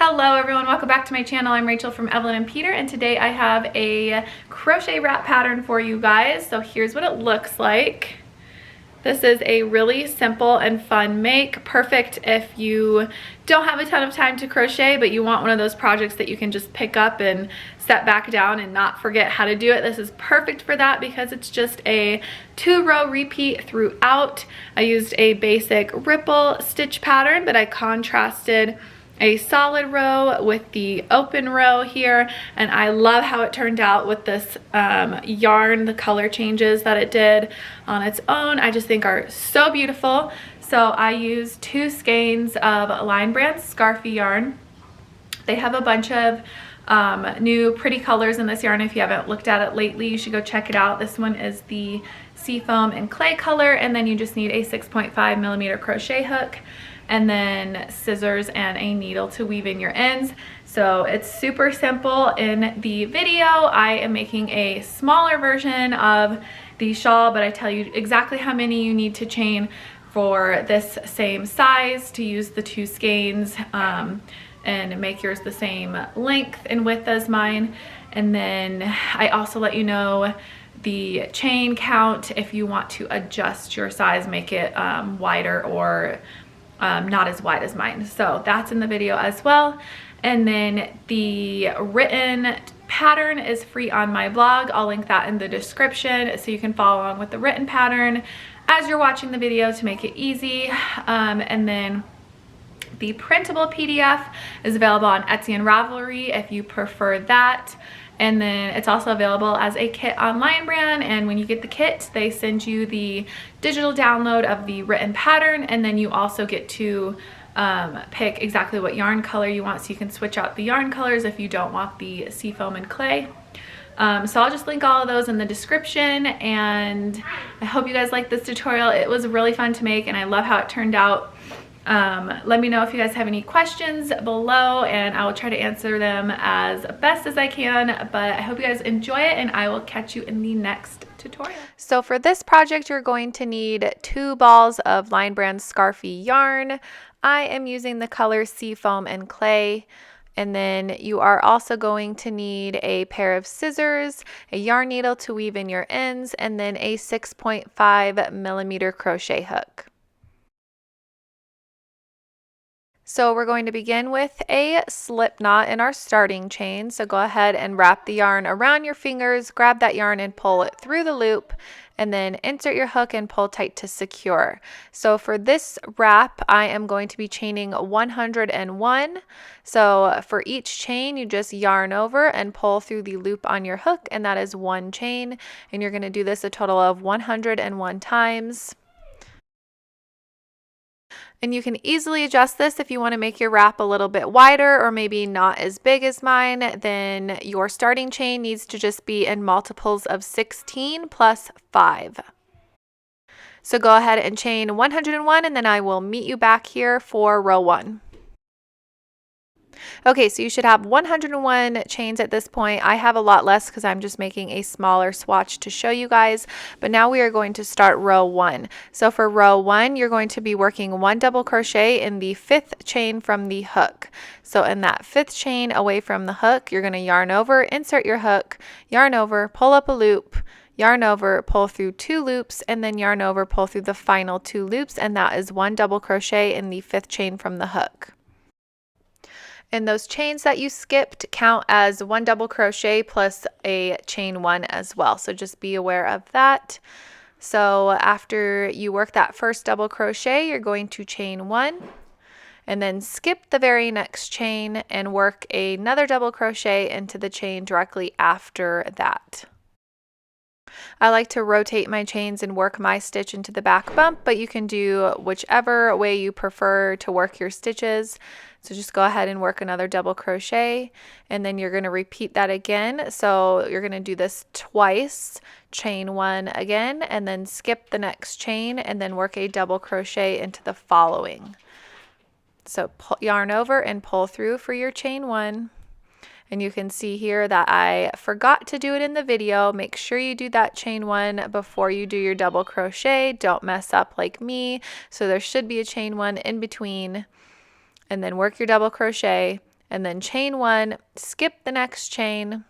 Hello everyone, welcome back to my channel. I'm Rachel from EvelynAndPeter, and today I have a crochet wrap pattern for you guys. So here's what it looks like. This is a really simple and fun make, perfect if you don't have a ton of time to crochet but you want one of those projects that you can just pick up and set back down and not forget how to do it. This is perfect for that because it's just a 2-row repeat throughout. I used a basic ripple stitch pattern, but I contrasted a solid row with the open row here, and I love how it turned out with this yarn. The color changes that it did on its own I just think are so beautiful. So I used 2 skeins of Line Brand Scarfie yarn. They have a bunch of new pretty colors in this yarn. If you haven't looked at it lately, you should go check it out. This one is the Seafoam and Clay color, and then you just need a 6.5mm crochet hook and then scissors and a needle to weave in your ends. So it's super simple. In the video, I am making a smaller version of the shawl, but I tell you exactly how many you need to chain for this same size to use the 2 skeins and make yours the same length and width as mine. And then I also let you know the chain count if you want to adjust your size, make it wider or not as wide as mine. So that's in the video as well. And then the written pattern is free on my blog. I'll link that in the description so you can follow along with the written pattern as you're watching the video to make it easy. And then the printable PDF is available on Etsy and Ravelry if you prefer that. And then it's also available as a kit on Line Brand, and when you get the kit, they send you the digital download of the written pattern, and then you also get to pick exactly what yarn color you want, so you can switch out the yarn colors if you don't want the Seafoam and Clay. So I'll just link all of those in the description, and I hope you guys like this tutorial. It was really fun to make, and I love how it turned out. Let me know if you guys have any questions below, and I will try to answer them as best as I can. But I hope you guys enjoy it, and I will catch you in the next tutorial. So for this project, you're going to need 2 balls of Line Brand Scarfie yarn. I am using the color Seafoam and Clay. And then you are also going to need a pair of scissors, a yarn needle to weave in your ends, and then a 6.5mm crochet hook. So we're going to begin with a slip knot in our starting chain. So go ahead and wrap the yarn around your fingers, grab that yarn and pull it through the loop, and then insert your hook and pull tight to secure. So for this wrap, I am going to be chaining 101. So for each chain, you just yarn over and pull through the loop on your hook, and that is 1 chain. And you're going to do this a total of 101 times. And you can easily adjust this if you want to make your wrap a little bit wider or maybe not as big as mine. Then your starting chain needs to just be in multiples of 16 plus 5. So go ahead and chain 101, and then I will meet you back here for row 1. Okay, so you should have 101 chains at this point. I have a lot less because I'm just making a smaller swatch to show you guys. But now we are going to start row 1. So for row 1, you're going to be working 1 double crochet in the 5th chain from the hook. So in that 5th chain away from the hook, you're going to yarn over, insert your hook, yarn over, pull up a loop, yarn over, pull through 2 loops, and then yarn over, pull through the final 2 loops, and that is 1 double crochet in the 5th chain from the hook. And those chains that you skipped count as 1 double crochet plus a chain 1 as well. So just be aware of that. So after you work that first double crochet, you're going to chain 1 and then skip the very next chain and work another double crochet into the chain directly after that. I like to rotate my chains and work my stitch into the back bump, but you can do whichever way you prefer to work your stitches. So just go ahead and work another double crochet, and then you're going to repeat that again. So you're going to do this twice, chain 1 again, and then skip the next chain and then work a double crochet into the following. So yarn over and pull through for your chain 1. And you can see here that I forgot to do it in the video. Make sure you do that chain 1 before you do your double crochet. Don't mess up like me. So there should be a chain 1 in between, and then work your double crochet and then chain 1, skip the next chain,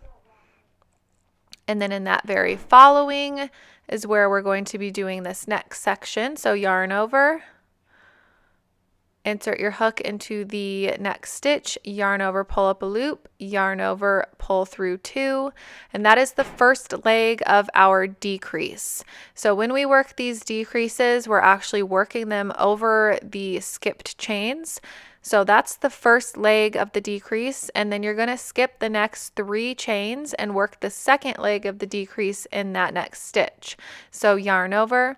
and then in that very following is where we're going to be doing this next section. So yarn over, insert your hook into the next stitch, yarn over, pull up a loop, yarn over, pull through 2, and that is the first leg of our decrease. So when we work these decreases, we're actually working them over the skipped chains. So that's the first leg of the decrease, and then you're going to skip the next 3 chains and work the second leg of the decrease in that next stitch. So yarn over,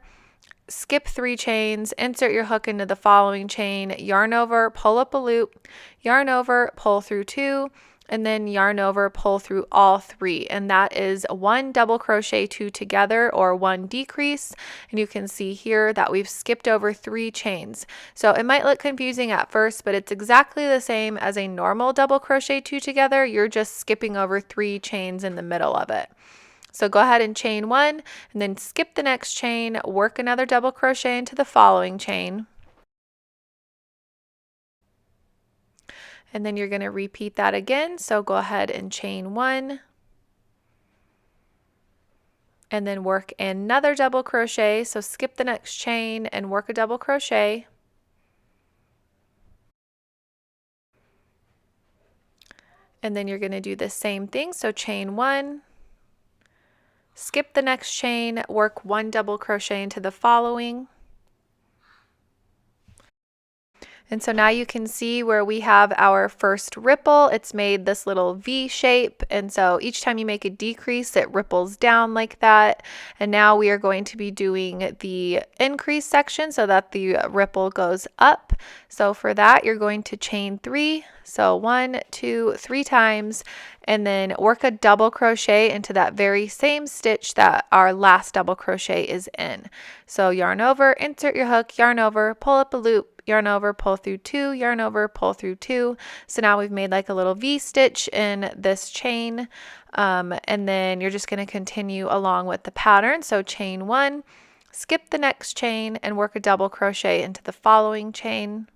skip 3 chains, insert your hook into the following chain, yarn over, pull up a loop, yarn over, pull through 2, and then yarn over, pull through all 3, and that is 1 double crochet 2 together, or 1 decrease. And you can see here that we've skipped over 3 chains. So it might look confusing at first, but it's exactly the same as a normal double crochet 2 together. You're just skipping over 3 chains in the middle of it. So go ahead and chain 1, and then skip the next chain, work another double crochet into the following chain. And then you're going to repeat that again. So go ahead and chain 1, and then work another double crochet. So skip the next chain and work a double crochet. And then you're going to do the same thing. So chain 1, skip the next chain, work 1 double crochet into the following. And so now you can see where we have our first ripple. It's made this little V shape, and so each time you make a decrease, it ripples down like that. And now we are going to be doing the increase section so that the ripple goes up. So for that, you're going to chain 3. So 1, 2, 3 times, and then work a double crochet into that very same stitch that our last double crochet is in. So yarn over, insert your hook, yarn over, pull up a loop, yarn over, pull through 2, yarn over, pull through 2. So now we've made like a little V stitch in this chain, and then you're just going to continue along with the pattern. So chain 1, skip the next chain, and work a double crochet into the following chain.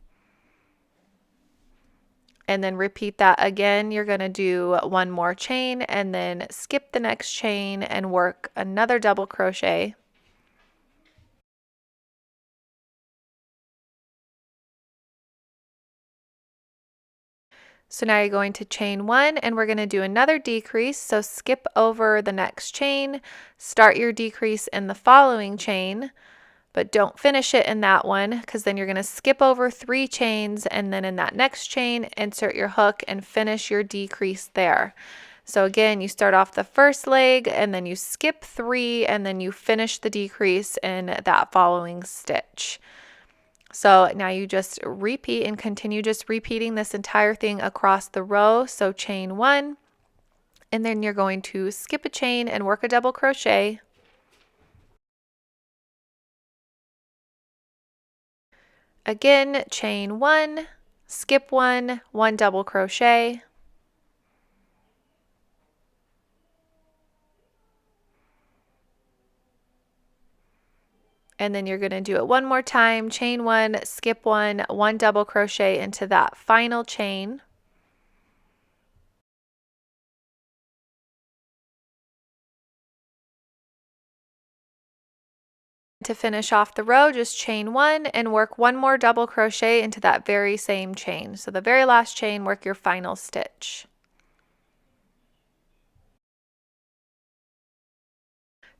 And then repeat that again. You're going to do 1 more chain, and then skip the next chain and work another double crochet. So now you're going to chain 1, and we're going to do another decrease. So skip over the next chain, start your decrease in the following chain, but don't finish it in that one, because then you're going to skip over 3 chains, and then in that next chain, insert your hook and finish your decrease there. So again, you start off the first leg, and then you skip 3, and then you finish the decrease in that following stitch. So now you just repeat and continue just repeating this entire thing across the row. So chain 1, and then you're going to skip a chain and work a double crochet. Again, chain 1, skip 1, 1 double crochet. And then you're going to do it 1 more time, chain 1, skip 1, 1 double crochet into that final chain. To finish off the row, just chain 1 and work 1 more double crochet into that very same chain. So the very last chain, work your final stitch.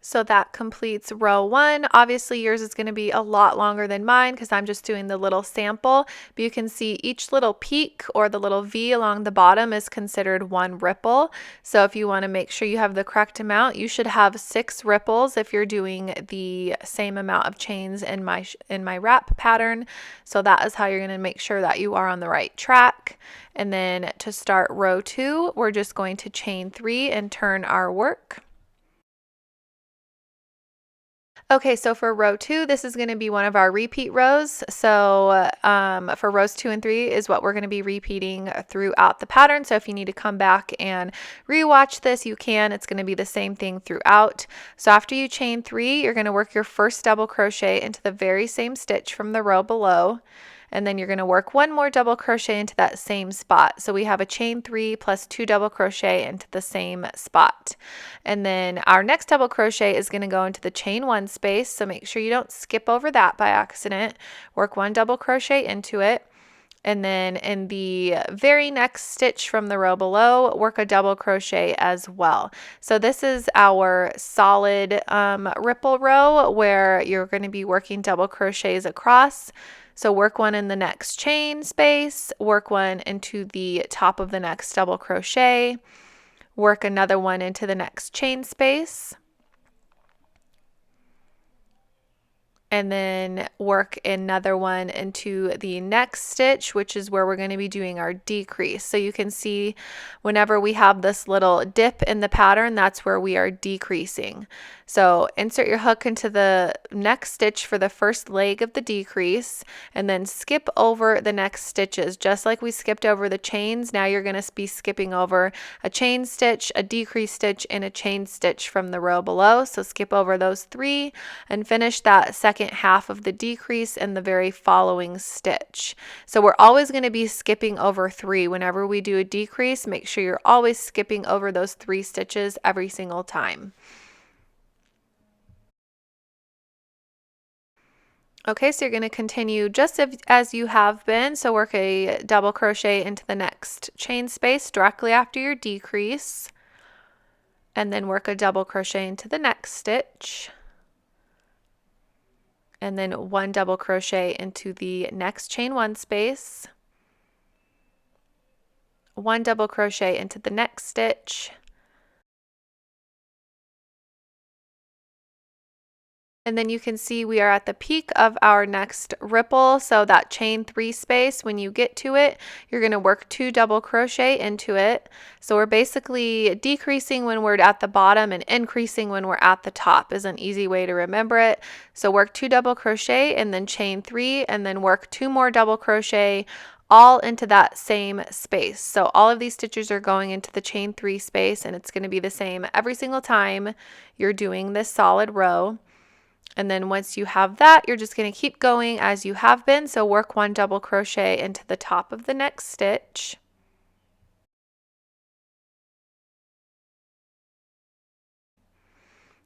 So that completes row 1. Obviously yours is going to be a lot longer than mine because I'm just doing the little sample, but you can see each little peak or the little V along the bottom is considered 1 ripple. So if you want to make sure you have the correct amount, you should have 6 ripples if you're doing the same amount of chains in my wrap pattern. So that is how you're going to make sure that you are on the right track. And then to start row 2, we're just going to chain 3 and turn our work. Okay, so for row 2, this is going to be one of our repeat rows. So for rows 2 and 3 is what we're going to be repeating throughout the pattern. So if you need to come back and rewatch this, you can. It's going to be the same thing throughout. So after you chain 3, you're going to work your first double crochet into the very same stitch from the row below. and then you're going to work one more double crochet into that same spot. So we have a chain 3 plus 2 double crochet into the same spot. And then our next double crochet is going to go into the chain 1 space, so make sure you don't skip over that by accident. Work 1 double crochet into it. And then in the very next stitch from the row below, work a double crochet as well. So this is our solid ripple row where you're going to be working double crochets across. So work 1 in the next chain space, work 1 into the top of the next double crochet, work another 1 into the next chain space, and then work another 1 into the next stitch, which is where we're going to be doing our decrease. So you can see whenever we have this little dip in the pattern, that's where we are decreasing. So insert your hook into the next stitch for the first leg of the decrease, and then skip over the next stitches. Just like we skipped over the chains, now you're going to be skipping over a chain stitch, a decrease stitch, and a chain stitch from the row below. So skip over those 3 and finish that second half of the decrease in the very following stitch. So we're always going to be skipping over 3. Whenever we do a decrease, make sure you're always skipping over those 3 stitches every single time. Okay, so you're going to continue just as you have been. So work a double crochet into the next chain space directly after your decrease, and then work a double crochet into the next stitch, and then 1 double crochet into the next chain 1 space, 1 double crochet into the next stitch, and then you can see we are at the peak of our next ripple. So that chain 3 space, when you get to it, you're going to work 2 double crochet into it. So we're basically decreasing when we're at the bottom and increasing when we're at the top is an easy way to remember it. So work 2 double crochet and then chain 3, and then work 2 more double crochet all into that same space. So all of these stitches are going into the chain 3 space, and it's going to be the same every single time you're doing this solid row. And then once you have that, you're just going to keep going as you have been. So work 1 double crochet into the top of the next stitch.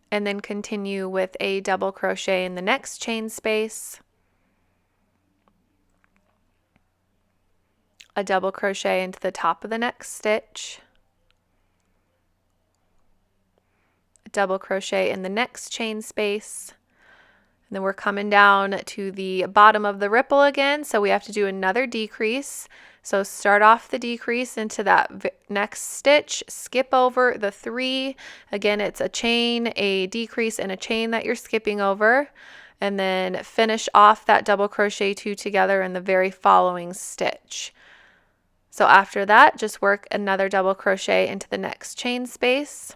And then continue with a double crochet in the next chain space, a double crochet into the top of the next stitch, a double crochet in the next chain space. And then we're coming down to the bottom of the ripple again, so we have to do another decrease. So start off the decrease into that next stitch, skip over the 3. Again, it's a chain, a decrease, and a chain that you're skipping over. And then finish off that double crochet 2 together in the very following stitch. So after that, just work another double crochet into the next chain space.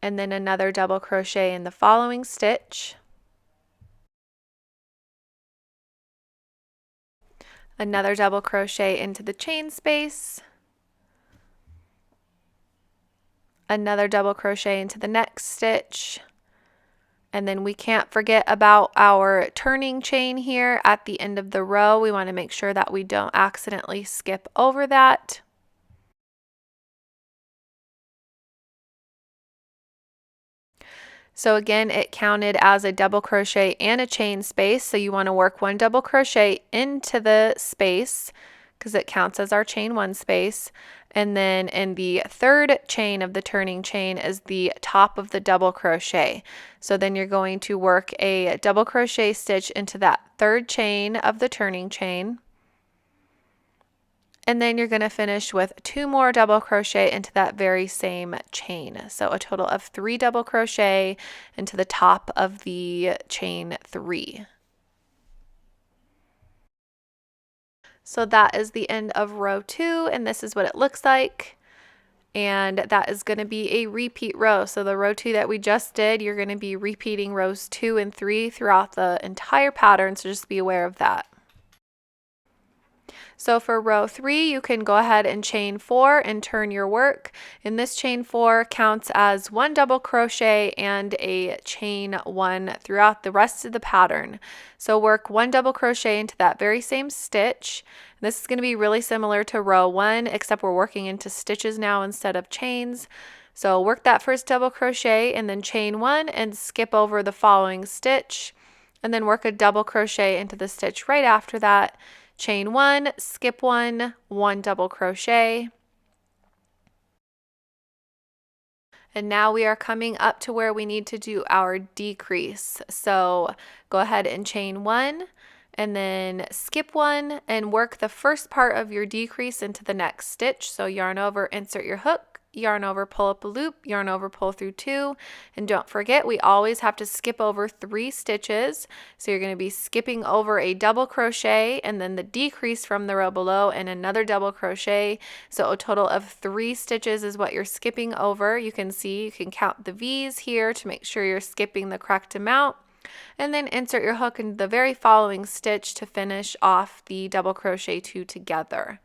And then another double crochet in the following stitch, another double crochet into the chain space, another double crochet into the next stitch, and then we can't forget about our turning chain here at the end of the row. We want to make sure that we don't accidentally skip over that. So again, it counted as a double crochet and a chain space. So you want to work 1 double crochet into the space because it counts as our chain 1 space. And then in the 3rd chain of the turning chain is the top of the double crochet. So then you're going to work a double crochet stitch into that 3rd chain of the turning chain. And then you're going to finish with 2 more double crochet into that very same chain. So a total of 3 double crochet into the top of the chain 3. So that is the end of row 2, and this is what it looks like. And that is going to be a repeat row. So the row 2 that we just did, you're going to be repeating rows 2 and 3 throughout the entire pattern, so just be aware of that. So for row 3, you can go ahead and chain 4 and turn your work. And this chain 4 counts as 1 double crochet and a chain 1 throughout the rest of the pattern. So work 1 double crochet into that very same stitch. This is going to be really similar to row 1, except we're working into stitches now instead of chains. So work that first double crochet and then chain 1 and skip over the following stitch, and then work a double crochet into the stitch right after that. Chain 1, skip 1, 1 double crochet. And now we are coming up to where we need to do our decrease. So go ahead and chain 1 and then skip 1 and work the first part of your decrease into the next stitch. So yarn over, insert your hook, yarn over, pull up a loop, yarn over, pull through 2, and don't forget we always have to skip over 3 stitches. So you're going to be skipping over a double crochet and then the decrease from the row below and another double crochet. So a total of 3 stitches is what you're skipping over. You can see, you can count the V's here to make sure you're skipping the correct amount, and then insert your hook into the very following stitch to finish off the double crochet 2 together.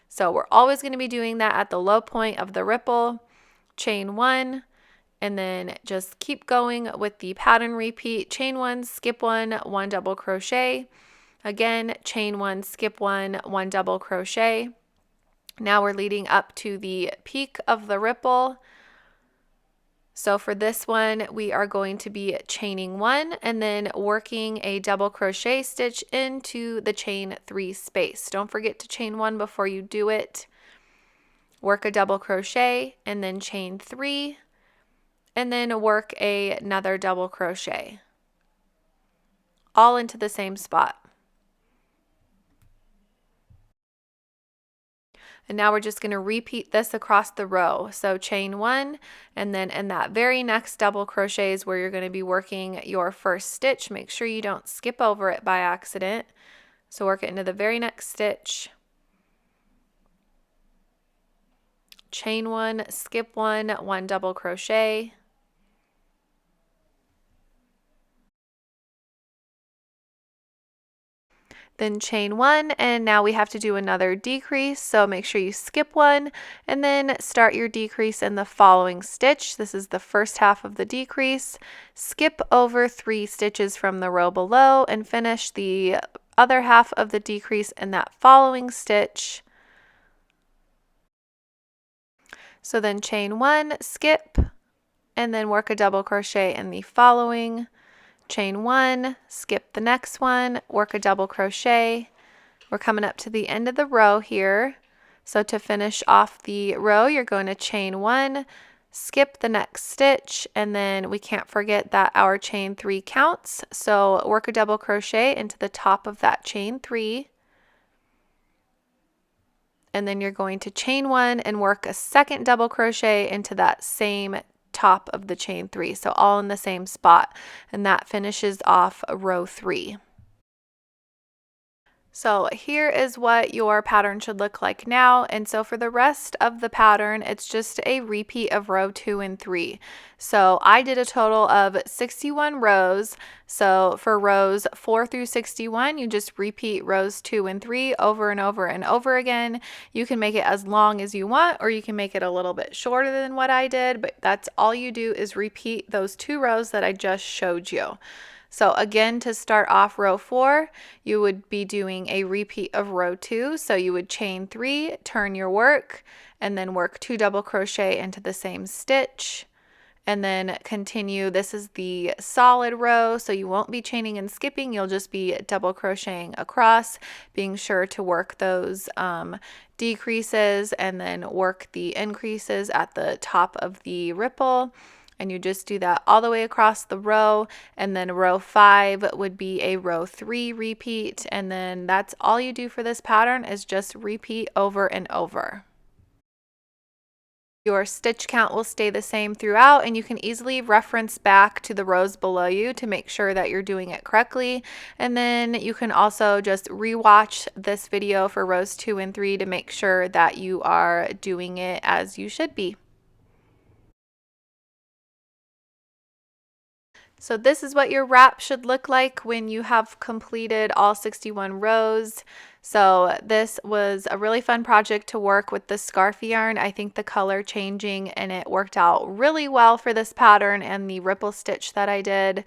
So we're always going to be doing that at the low point of the ripple. Chain 1 and then just keep going with the pattern repeat. Chain 1, skip 1, 1 double crochet. Again, chain 1, skip 1, 1 double crochet. Now we're leading up to the peak of the ripple. So for this one, we are going to be chaining 1 and then working a double crochet stitch into the chain 3 space. Don't forget to chain 1 before you do it. Work a double crochet and then chain 3 and then work another double crochet, all into the same spot. And now we're just going to repeat this across the row. So chain 1 and then in that very next double crochet is where you're going to be working your first stitch. Make sure you don't skip over it by accident. So work it into the very next stitch. Chain 1, skip 1, 1 double crochet. Then chain 1, and now we have to do another decrease, so make sure you skip 1 and then start your decrease in the following stitch. This is the first half of the decrease. Skip over 3 stitches from the row below and finish the other half of the decrease in that following stitch. So then chain 1, skip, and then work a double crochet in the following. Chain 1, skip the next one, work a double crochet. We're coming up to the end of the row here. So to finish off the row, you're going to chain 1, skip the next stitch, and then we can't forget that our chain 3 counts. So work a double crochet into the top of that chain 3. And then you're going to chain 1 and work a second double crochet into that same top of the chain 3, so all in the same spot, and that finishes off row 3. So here is what your pattern should look like now, and so for the rest of the pattern it's just a repeat of row 2 and 3. So I did a total of 61 rows. So for rows 4 through 61, you just repeat rows 2 and 3 over and over and over again. You can make it as long as you want, or you can make it a little bit shorter than what I did, but that's all you do is repeat those 2 rows that I just showed you. So again, to start off row 4, you would be doing a repeat of row 2. So you would chain 3, turn your work, and then work 2 double crochet into the same stitch. And then continue. This is the solid row, so you won't be chaining and skipping. You'll just be double crocheting across, being sure to work those decreases and then work the increases at the top of the ripple. And you just do that all the way across the row, and then row 5 would be a row 3 repeat, and then that's all you do for this pattern is just repeat over and over. Your stitch count will stay the same throughout, and you can easily reference back to the rows below you to make sure that you're doing it correctly. And then you can also just rewatch this video for rows 2 and 3 to make sure that you are doing it as you should be. So this is what your wrap should look like when you have completed all 61 rows. So this was a really fun project to work with the Scarfie yarn. I think the color changing and it worked out really well for this pattern, and the ripple stitch that I did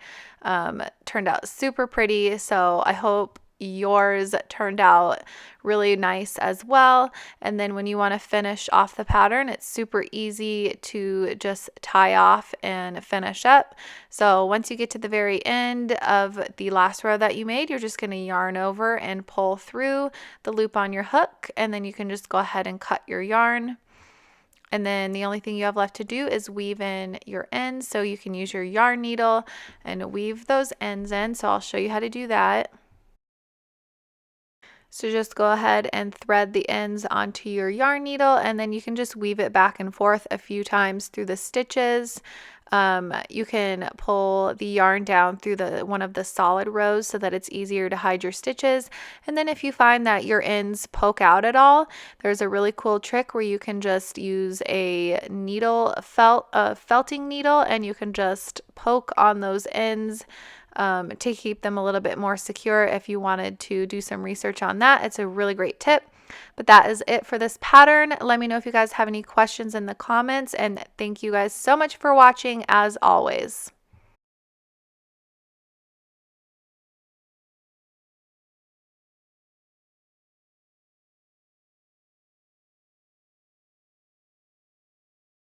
turned out super pretty. So I hope yours turned out really nice as well. And then when you want to finish off the pattern, it's super easy to just tie off and finish up. So once you get to the very end of the last row that you made, you're just going to yarn over and pull through the loop on your hook, and then you can just go ahead and cut your yarn. And then the only thing you have left to do is weave in your ends. So you can use your yarn needle and weave those ends in. So I'll show you how to do that. So just go ahead and thread the ends onto your yarn needle, and then you can just weave it back and forth a few times through the stitches. You can pull the yarn down through one of the solid rows so that it's easier to hide your stitches. And then if you find that your ends poke out at all, there's a really cool trick where you can just use a felting needle, and you can just poke on those ends to keep them a little bit more secure. If you wanted to do some research on that, it's a really great tip. But that is it for this pattern. Let me know if you guys have any questions in the comments, and thank you guys so much for watching as always.